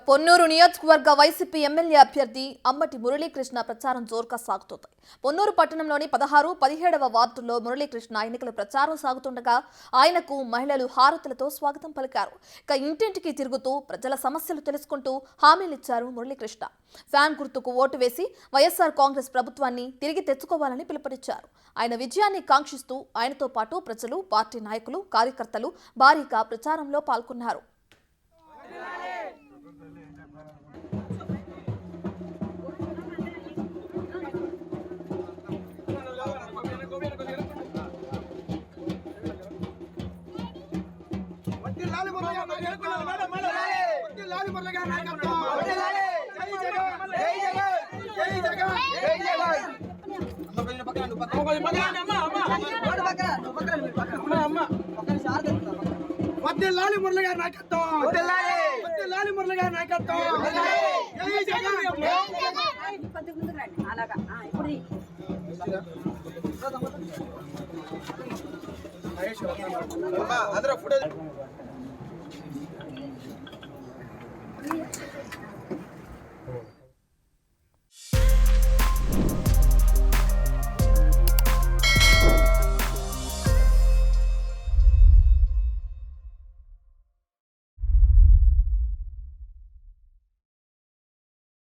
పొన్నూరు నియోజకవర్గ YCP MLA అభ్యర్థి అమ్మటి మురళీకృష్ణ ప్రచారం జోరుగా సాగుతోంది. పొన్నూరు పట్టణంలోని 16, 17వ వార్డుల్లో మురళీకృష్ణ ఎన్నికల ప్రచారం సాగుతుండగా ఆయనకు మహిళలు హారతులతో స్వాగతం పలికారు. ఇంటింటికి తిరుగుతూ ప్రజల సమస్యలు తెలుసుకుంటూ హామీలిచ్చారు మురళీకృష్ణ. ఫ్యాన్ గుర్తుకు ఓటు వేసి వైఎస్ఆర్ కాంగ్రెస్ ప్రభుత్వాన్ని తిరిగి తెచ్చుకోవాలని పిలుపునిచ్చారు. ఆయన విజయాన్ని కాంక్షిస్తూ ఆయనతో పాటు ప్రజలు, పార్టీ నాయకులు, కార్యకర్తలు భారీగా ప్రచారంలో పాల్గొన్నారు. లాలి మురళి గారి నాయకత్వం, లాలి మురళి గారి నాయకత్వం.